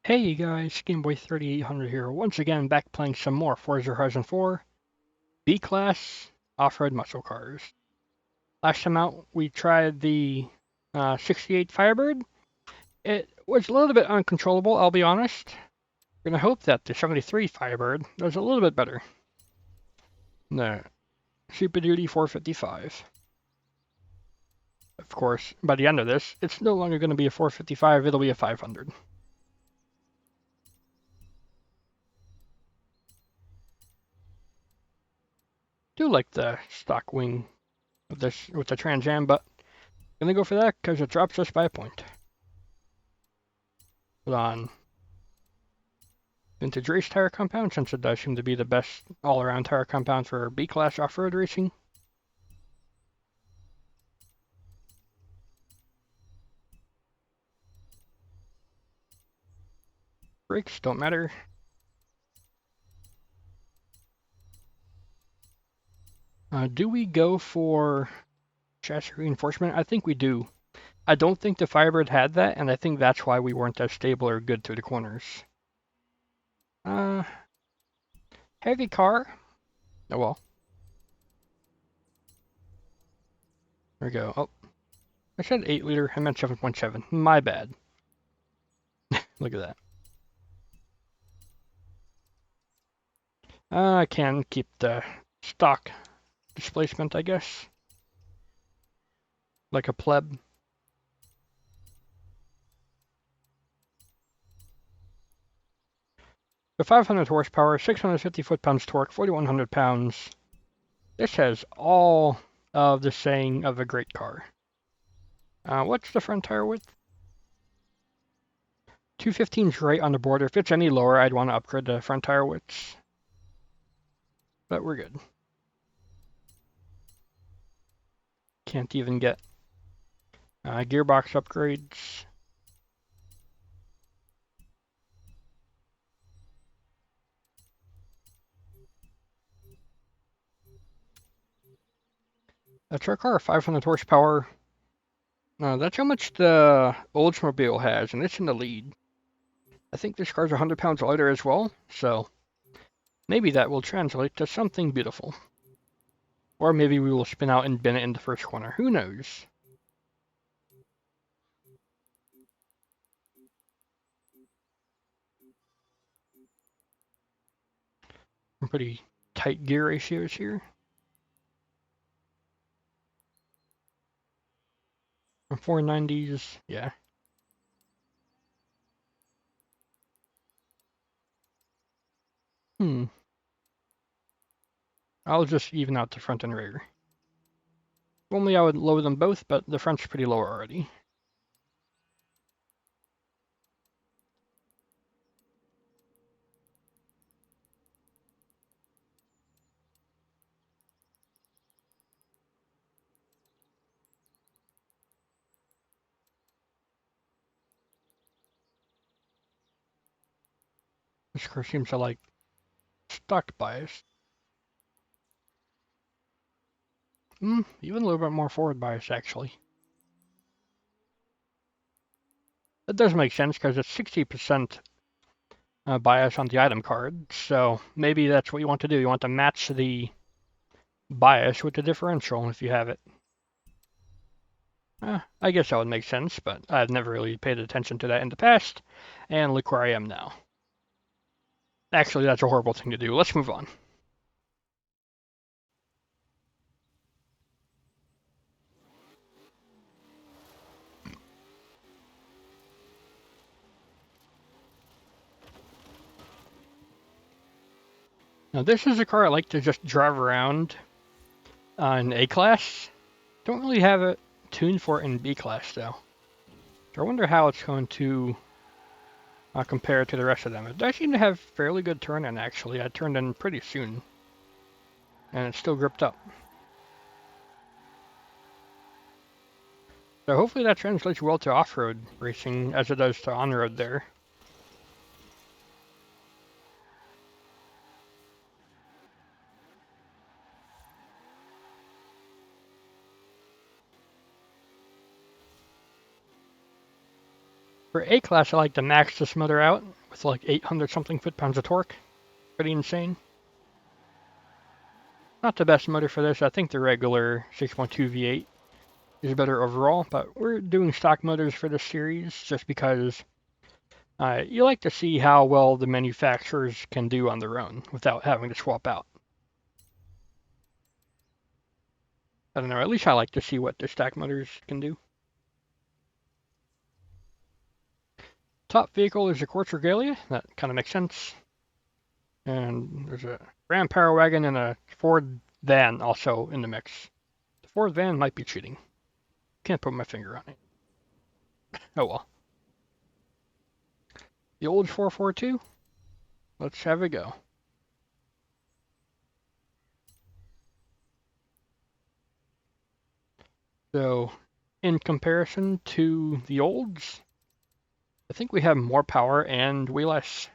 Hey you guys, Gameboy 3800 here, once again back playing some more Forza Horizon 4 B-Class off-road muscle cars. Last time out we tried the 68 Firebird. It was a little bit uncontrollable, I'll be honest. I'm gonna hope that the 73 Firebird was a little bit better. The Super Duty 455. Of course, by the end of this, it's no longer going to be a 455, it'll be a 500. Do like the stock wing of this with the Trans Am, but gonna go for that because it drops us by a point. Hold on. Vintage race tire compound, since it does seem to be the best all-around tire compound for B-class off-road racing. Brakes don't matter. Do we go for chassis reinforcement? I think we do. I don't think the Firebird had that, and I think that's why we weren't as stable or good through the corners. Heavy car. Oh well. There we go. Oh, I said 8 liter. I meant 7.7. My bad. Look at that. I can keep the stock displacement, I guess. Like a pleb. The 500 horsepower, 650 foot-pounds torque, 4,100 pounds. This has all of the saying of a great car. What's the front tire width? 215 is right on the border. If it's any lower, I'd want to upgrade the front tire widths. But we're good. Can't even get gearbox upgrades. That's our car, 500 horsepower. That's how much the Oldsmobile has, and it's in the lead. I think this car's 100 pounds lighter as well, so maybe that will translate to something beautiful. Or maybe we will spin out and bin it in the first corner. Who knows? Some pretty tight gear ratios here. From 490s, yeah. I'll just even out the front and rear. Normally I would lower them both, but the front's pretty low already. This car seems to like stock bias. Even a little bit more forward bias, actually. That does make sense because it's 60% bias on the item card, so maybe that's what you want to do. You want to match the bias with the differential if you have it. I guess that would make sense, but I've never really paid attention to that in the past, and look where I am now. Actually, that's a horrible thing to do. Let's move on. Now, this is a car I like to just drive around in A-Class. Don't really have it tuned for it in B-Class, though. So I wonder how it's going to compare to the rest of them. It does seem to have fairly good turn-in, actually. I turned in pretty soon, and it's still gripped up. So hopefully that translates well to off-road racing, as it does to on-road there. For For A-Class, I like to max this motor out with like 800 something foot-pounds of torque. Pretty insane. Not the best motor for this. I think the regular 6.2 V8 is better overall, but we're doing stock motors for this series just because you like to see how well the manufacturers can do on their own without having to swap out. I don't know, at least I like to see what the stack motors can do. Top vehicle is a Quartz Regalia. That kind of makes sense. And there's a Ram Power Wagon and a Ford van also in the mix. The Ford van might be cheating. Can't put my finger on it. Oh well. The old 442? Let's have a go. So, in comparison to the olds, I think we have more power and way less.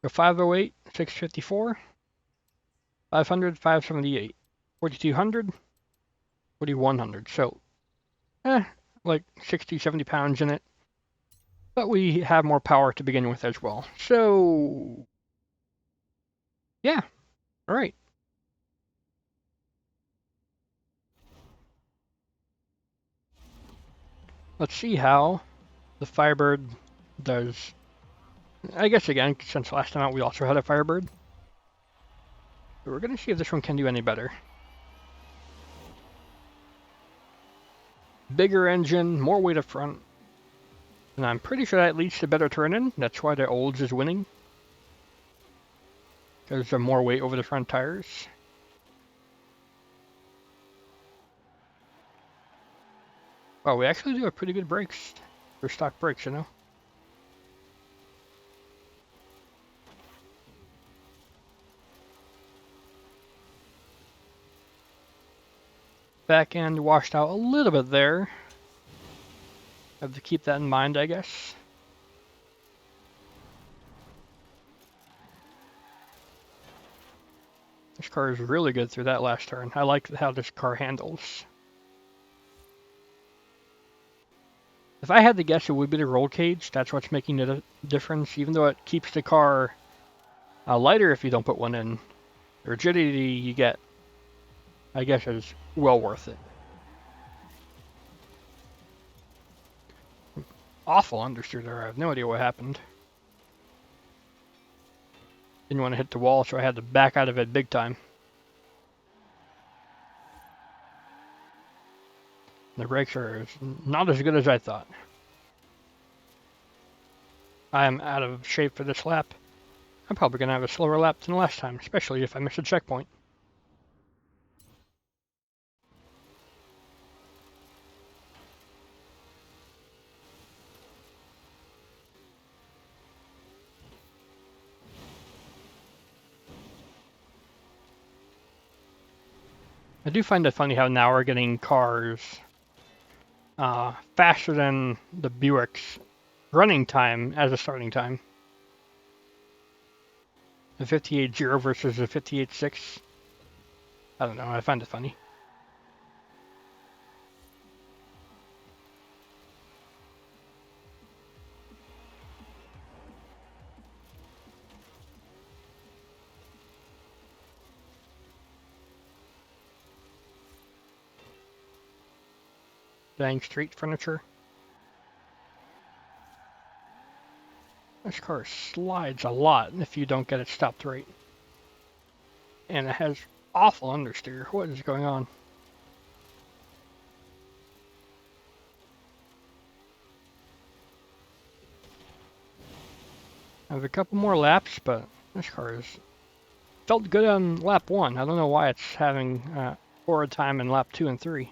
So 508, 654, 500, 578, 4200, 4100. So, like 60, 70 pounds in it. But we have more power to begin with as well. So, yeah, all right. Let's see how the Firebird does. I guess again, since last time out we also had a Firebird. So we're going to see if this one can do any better. Bigger engine, more weight up front. And I'm pretty sure that leads to better turn-in. That's why the olds is winning. Because there's more weight over the front tires. Well, we actually do have pretty good brakes. For stock brakes, you know. Back end washed out a little bit there. Have to keep that in mind, I guess. This car is really good through that last turn. I like how this car handles. If I had to guess, it would be the roll cage. That's what's making the difference, even though it keeps the car lighter if you don't put one in. The rigidity you get, I guess, is well worth it. Awful understeer there. I have no idea what happened. Didn't want to hit the wall, so I had to back out of it big time. The brakes are not as good as I thought. I am out of shape for this lap. I'm probably going to have a slower lap than last time, especially if I miss a checkpoint. I do find it funny how now we're getting cars faster than the Buick's running time as a starting time. The 58.0 versus the 58.6. I don't know, I find it funny. Dang street furniture. This car slides a lot if you don't get it stopped right. And it has awful understeer. What is going on? I have a couple more laps, but this car is felt good on lap 1. I don't know why it's having forward time in lap 2 and 3.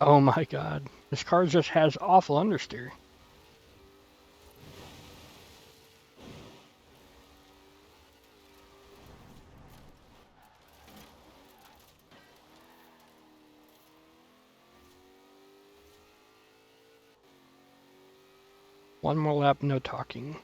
Oh my god. This car just has awful understeer. One more lap, no talking.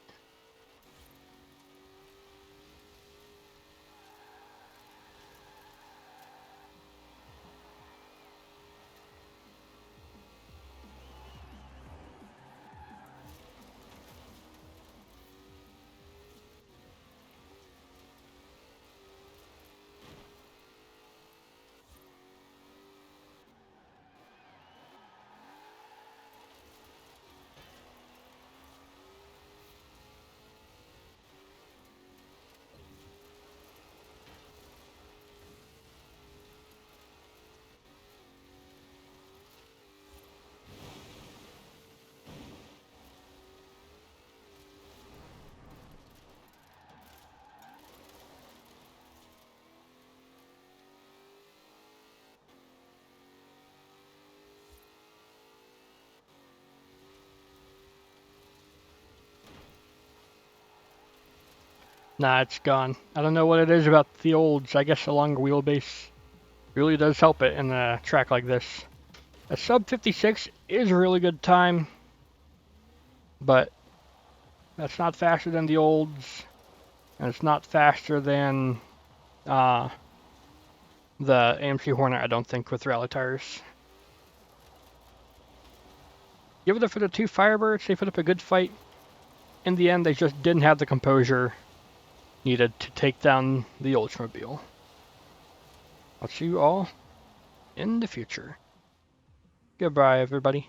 Nah, it's gone. I don't know what it is about the olds. I guess a longer wheelbase really does help it in a track like this. A sub 56 is a really good time, but that's not faster than the olds, and it's not faster than the AMC Hornet, I don't think, with rally tires. Give it up for the two Firebirds. They put up a good fight. In the end, they just didn't have the composure needed to take down the Oldsmobile. I'll see you all in the future. Goodbye, everybody.